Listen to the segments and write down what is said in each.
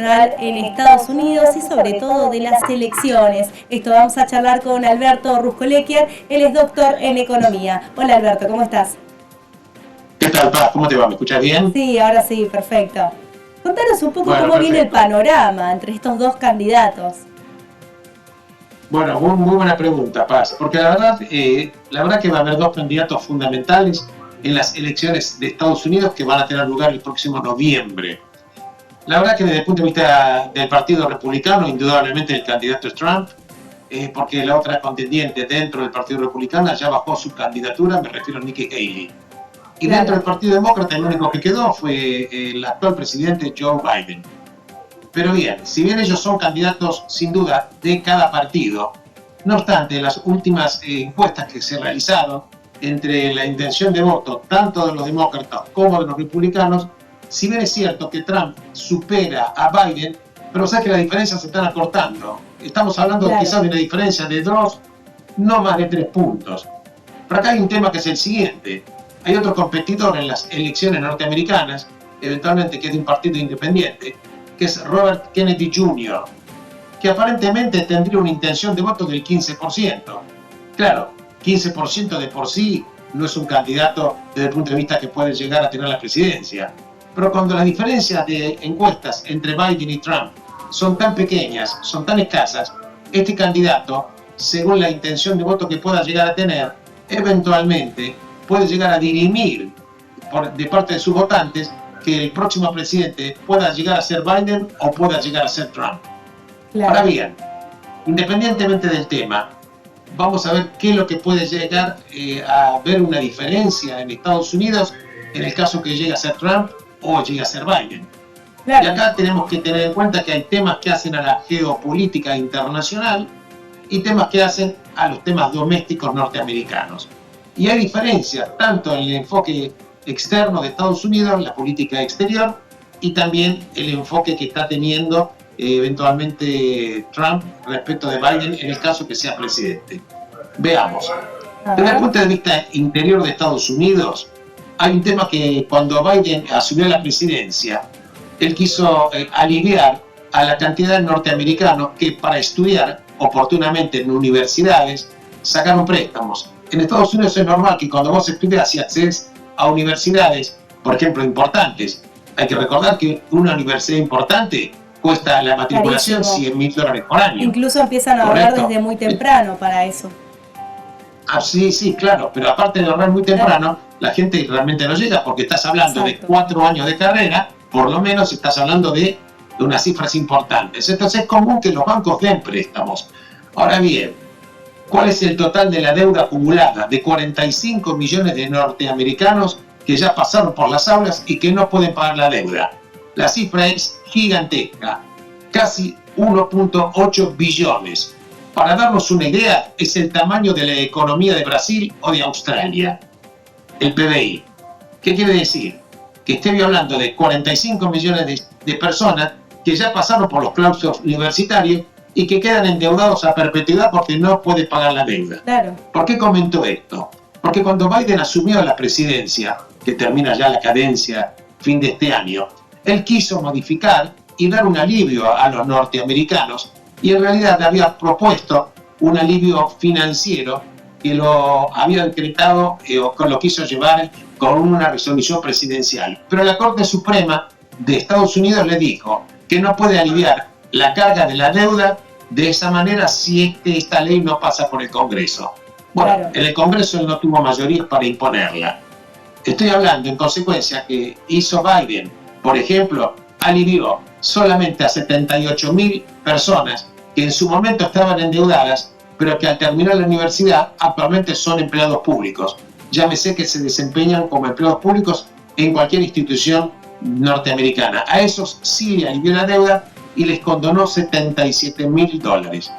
en Estados Unidos y sobre todo de las elecciones. Esto vamos a charlar con Alberto Ruscolequier, él es doctor en economía. Hola Alberto, ¿cómo estás? ¿Qué tal, Paz? ¿Cómo te va? ¿Me escuchas bien? Sí, ahora sí, perfecto. Contanos un poco Bueno, cómo viene el perfecto. panorama entre estos dos candidatos. Bueno, muy buena pregunta, Paz, porque la verdad que va a haber dos candidatos fundamentales en las elecciones de Estados Unidos que van a tener lugar el próximo noviembre. La verdad que desde el punto de vista del Partido Republicano, indudablemente el candidato es Trump, porque la otra contendiente dentro del Partido Republicano ya bajó su candidatura, me refiero a Nikki Haley. Y dentro del Partido Demócrata el único que quedó fue el actual presidente Joe Biden. Pero bien, si bien ellos son candidatos sin duda de cada partido, no obstante, las últimas encuestas que se realizaron entre la intención de voto tanto de los demócratas como de los republicanos, si bien es cierto que Trump supera a Biden, pero sabes que las diferencias se están acortando. Estamos hablando quizás de una diferencia de 2, no más de 3 puntos. Pero acá hay un tema que es el siguiente. Hay otro competidor en las elecciones norteamericanas, eventualmente que es de un partido independiente, que es Robert Kennedy Jr., que aparentemente tendría una intención de voto del 15%. Claro, 15% de por sí no es un candidato desde el punto de vista que puede llegar a tener la presidencia. Pero cuando las diferencias de encuestas entre Biden y Trump son tan pequeñas, son tan escasas, este candidato, según la intención de voto que pueda llegar a tener, eventualmente puede llegar a dirimir de parte de sus votantes que el próximo presidente pueda llegar a ser Biden o pueda llegar a ser Trump. Ahora bien, independientemente del tema, vamos a ver qué es lo que puede llegar a ver una diferencia en Estados Unidos en el caso que llegue a ser Trump o llegue a ser Biden. Y acá tenemos que tener en cuenta que hay temas que hacen a la geopolítica internacional y temas que hacen a los temas domésticos norteamericanos. Y hay diferencias tanto en el enfoque externo de Estados Unidos, la política exterior, y también el enfoque que está teniendo eventualmente Trump respecto de Biden en el caso que sea presidente. Veamos. Desde el punto de vista interior de Estados Unidos, hay un tema que cuando Biden asumió la presidencia, él quiso aliviar a la cantidad de norteamericanos que para estudiar oportunamente en universidades sacaron préstamos. En Estados Unidos es normal que cuando vos estudias y accedes a universidades, por ejemplo, importantes, hay que recordar que una universidad importante cuesta la matriculación $100,000 por año. Incluso empiezan a ahorrar desde muy temprano para eso. Sí, claro, pero aparte de ahorrar muy temprano, la gente realmente no llega porque estás hablando de 4 años de carrera, por lo menos estás hablando de unas cifras importantes. Entonces es común que los bancos den préstamos. Ahora bien, ¿cuál es el total de la deuda acumulada de 45 millones de norteamericanos que ya pasaron por las aulas y que no pueden pagar la deuda? La cifra es gigantesca, casi 1.8 billones. Para darnos una idea, es el tamaño de la economía de Brasil o de Australia, el PBI. ¿Qué quiere decir? Que estoy hablando de 45 millones de personas que ya pasaron por los claustros universitarios y que quedan endeudados a perpetuidad porque no pueden pagar la deuda. Claro. ¿Por qué comento esto? Porque cuando Biden asumió la presidencia, que termina ya la cadencia fin de este año, él quiso modificar y dar un alivio a los norteamericanos y en realidad había propuesto un alivio financiero que lo había decretado o lo quiso llevar con una resolución presidencial. Pero la Corte Suprema de Estados Unidos le dijo que no puede aliviar la carga de la deuda de esa manera si esta ley no pasa por el Congreso. Bueno, en el Congreso él no tuvo mayoría para imponerla. Estoy hablando en consecuencia que hizo Biden, por ejemplo, alivió solamente a 78.000 personas que en su momento estaban endeudadas, pero que al terminar la universidad actualmente son empleados públicos. Llámese que se desempeñan como empleados públicos en cualquier institución norteamericana. A esos sí le alivió la deuda y les condonó $77,000.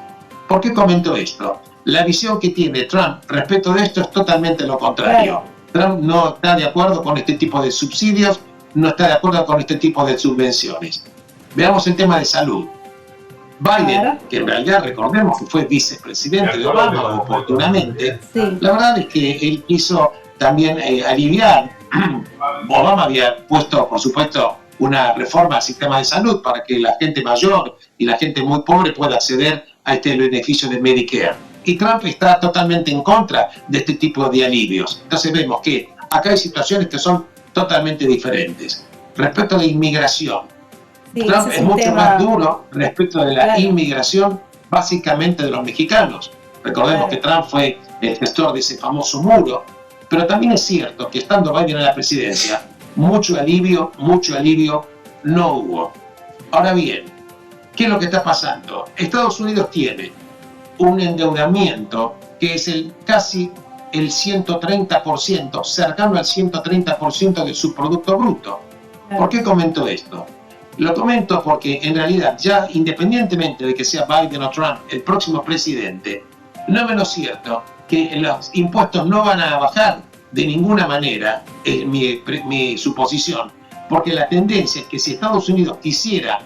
¿Por qué comento esto? La visión que tiene Trump respecto de esto es totalmente lo contrario. Trump no está de acuerdo con este tipo de subsidios, no está de acuerdo con este tipo de subvenciones. Veamos el tema de salud. Biden, que en realidad recordemos que fue vicepresidente de Obama oportunamente, la verdad es que él quiso también aliviar. Obama había puesto, por supuesto, una reforma al sistema de salud para que la gente mayor y la gente muy pobre pueda acceder a este beneficio de Medicare. Y Trump está totalmente en contra de este tipo de alivios. Entonces vemos que acá hay situaciones que son totalmente diferentes. Respecto a la inmigración, Sí, Trump ese es un mucho tema, más duro respecto de la claro, inmigración básicamente de los mexicanos. Recordemos que claro. Trump fue el gestor de ese famoso muro, pero también es cierto que estando Biden en la presidencia, mucho alivio no hubo. Ahora bien, ¿qué es lo que está pasando? Estados Unidos tiene un endeudamiento que es casi el 130%, cercano al 130% de su Producto Bruto. ¿Por Claro. qué comento esto? Lo comento porque en realidad ya independientemente de que sea Biden o Trump el próximo presidente, no es menos cierto que los impuestos no van a bajar de ninguna manera, es mi suposición, porque la tendencia es que si Estados Unidos quisiera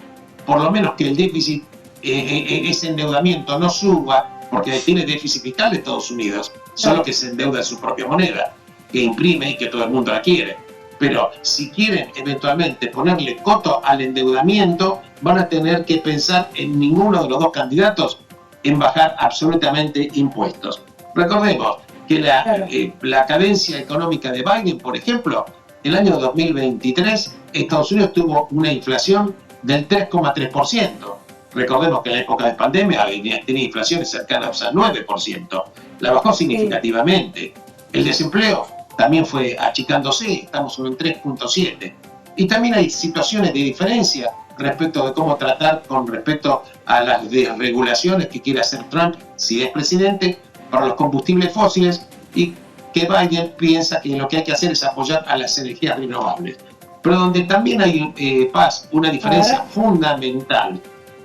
por lo menos que el déficit, ese endeudamiento no suba, porque tiene déficit fiscal de Estados Unidos, solo que se endeuda en su propia moneda, que imprime y que todo el mundo la quiere. Pero si quieren eventualmente ponerle coto al endeudamiento, van a tener que pensar en ninguno de los dos candidatos en bajar absolutamente impuestos. Recordemos que Claro. la cadencia económica de Biden, por ejemplo, el año 2023, Estados Unidos tuvo una inflación del 3,3%. Recordemos que en la época de pandemia tenía inflaciones cercanas al 9%. La bajó Sí, significativamente. El desempleo también fue achicándose, estamos en un 3,7%. Y también hay situaciones de diferencia respecto de cómo tratar con respecto a las desregulaciones que quiere hacer Trump si es presidente para los combustibles fósiles, y que Biden piensa que lo que hay que hacer es apoyar a las energías renovables. Pero donde también hay, Paz, una a diferencia ver,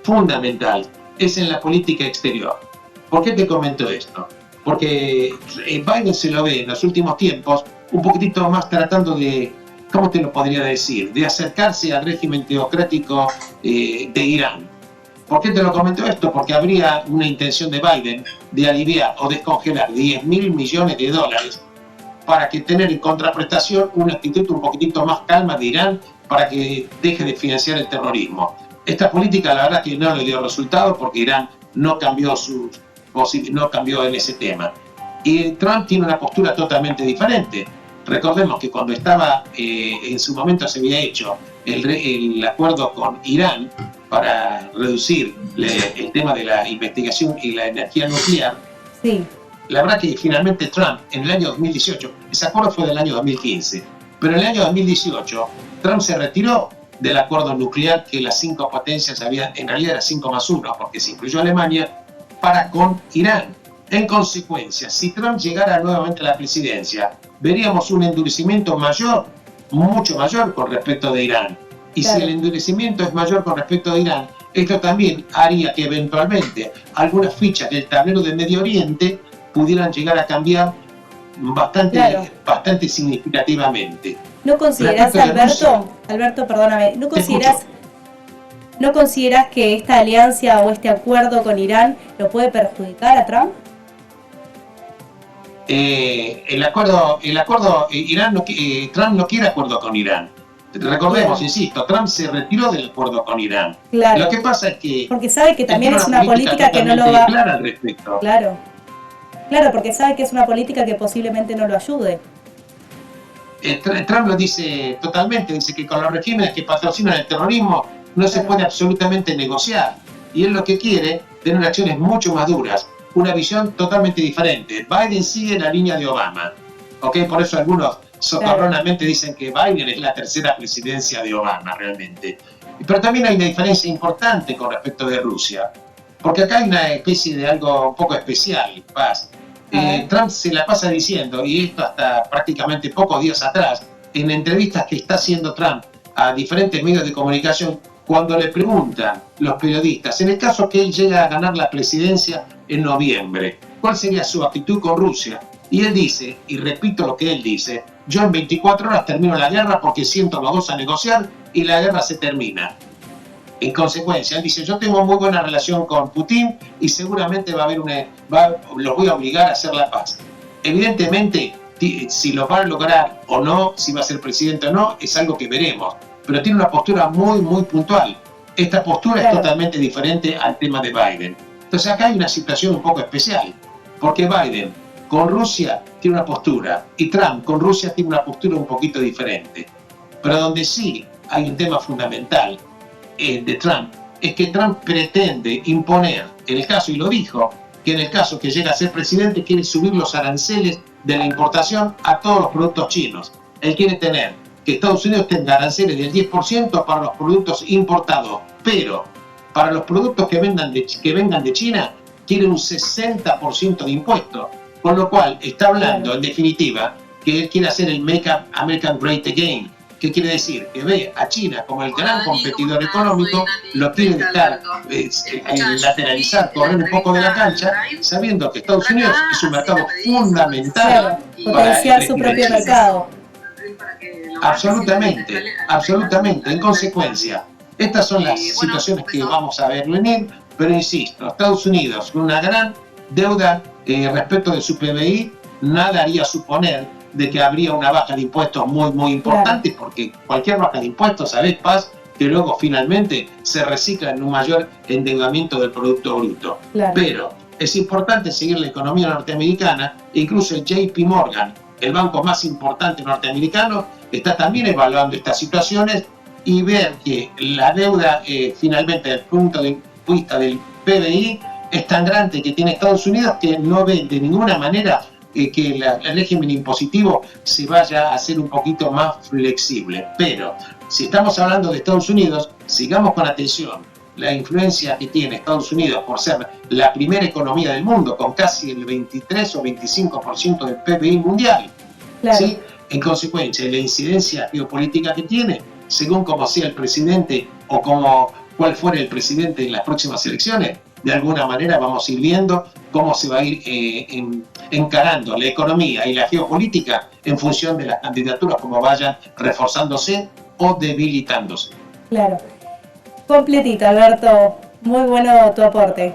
fundamental, es en la política exterior. ¿Por qué te comento esto? Porque Biden se lo ve en los últimos tiempos un poquitito más tratando de, ¿cómo te lo podría decir?, de acercarse al régimen teocrático de Irán. ¿Por qué te lo comento esto? Porque habría una intención de Biden de aliviar o descongelar 10.000 millones de dólares para que tener en contraprestación una actitud un poquitito más calma de Irán para que deje de financiar el terrorismo. Esta política la verdad que no le dio resultado porque Irán no cambió, no cambió en ese tema. Y Trump tiene una postura totalmente diferente. Recordemos que cuando estaba, en su momento se había hecho el acuerdo con Irán para reducir el tema de la investigación y la energía nuclear, sí, la verdad que finalmente Trump en el año 2018, ese acuerdo fue del año 2015, pero en el año 2018 Trump se retiró del acuerdo nuclear que las 5 potencias habían, en realidad era 5+1, porque se incluyó Alemania, para con Irán. En consecuencia, si Trump llegara nuevamente a la presidencia, veríamos un endurecimiento mayor, mucho mayor con respecto de Irán. Y si el claro. endurecimiento es mayor con respecto de Irán, esto también haría que eventualmente algunas fichas del tablero de Medio Oriente pudieran llegar a cambiar Claro. bastante significativamente. ¿No considerás, Respecto de Rusia, Alberto, perdóname, te escucho. no considerás que esta alianza o este acuerdo con Irán lo puede perjudicar a Trump? Irán Trump no quiere acuerdo con Irán. Recordemos, Bien, insisto, Trump se retiró del acuerdo con Irán. Lo claro, que pasa es que porque sabe que él también tiene es una una política política que no lo totalmente va, clara al respecto. claro, claro, porque sabe que es una política que posiblemente no lo ayude. Trump lo dice totalmente, dice que con los regímenes que patrocinan el terrorismo no se Claro, puede absolutamente negociar. Y él lo que quiere, tener acciones mucho más duras, una visión totalmente diferente. Biden sigue la línea de Obama, ¿ok? Por eso algunos claro, socarronamente dicen que Biden es la tercera presidencia de Obama realmente. Pero también hay una diferencia importante con respecto de Rusia, porque acá hay una especie de algo un poco especial, Paz. a ver, Trump se la pasa diciendo, y esto hasta prácticamente pocos días atrás, en entrevistas que está haciendo Trump a diferentes medios de comunicación, cuando le preguntan los periodistas, en el caso que él llega a ganar la presidencia en noviembre, ¿cuál sería su actitud con Rusia? Y él dice, y repito lo que él dice, yo en 24 horas termino la guerra porque siento a los dos a negociar y la guerra se termina. En consecuencia, él dice, yo tengo muy buena relación con Putin y seguramente va a haber los voy a obligar a hacer la paz. Evidentemente, si lo va a lograr o no, si va a ser presidente o no, es algo que veremos. pero tiene una postura muy, muy puntual. Esta postura Claro. es totalmente diferente al tema de Biden. Entonces acá hay una situación un poco especial, porque Biden con Rusia tiene una postura y Trump con Rusia tiene una postura un poquito diferente. Pero donde sí hay un tema fundamental de Trump es que Trump pretende imponer, en el caso, y lo dijo, que en el caso que llegue a ser presidente quiere subir los aranceles de la importación a todos los productos chinos. Él quiere tener que Estados Unidos tenga aranceles del 10% para los productos importados, pero para los productos que vengan de China quiere un 60% de impuestos, con lo cual está hablando, en definitiva, que él quiere hacer el Make America Great Again. ¿Qué quiere decir? Que ve a China como el gran competidor económico, lo quiere dejar lateralizar, correr un poco de la cancha, sabiendo que Estados Unidos es un mercado fundamental para potenciar su propio mercado. Absolutamente, absolutamente. En consecuencia, estas son las situaciones que vamos a ver venir, pero insisto, Estados Unidos con una gran deuda respecto de su PBI, nada haría suponer de que habría una baja de impuestos muy, muy importante, porque cualquier baja de impuestos, ¿sabés, Paz? Que luego finalmente se recicla en un mayor endeudamiento del Producto Bruto. Claro. Pero es importante seguir la economía norteamericana, incluso el JP Morgan, el banco más importante norteamericano, está también evaluando estas situaciones y ver que la deuda finalmente desde el punto de vista del PBI es tan grande que tiene Estados Unidos que no ve de ninguna manera que el régimen impositivo se vaya a hacer un poquito más flexible. Pero si estamos hablando de Estados Unidos, sigamos con atención la influencia que tiene Estados Unidos por ser la primera economía del mundo, con casi el 23 o 25% del PBI mundial. Claro. ¿Sí? En consecuencia, la incidencia geopolítica que tiene, según como sea el presidente o cuál fuera el presidente en las próximas elecciones, de alguna manera vamos a ir viendo cómo se va a ir encarando la economía y la geopolítica en función de las candidaturas como vayan reforzándose o debilitándose. Claro. Completito, Alberto. Muy bueno tu aporte.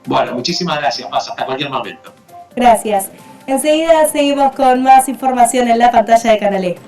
Bueno, muchísimas gracias, Paz. Hasta cualquier momento. Gracias. Enseguida seguimos con más información en la pantalla de Canal E.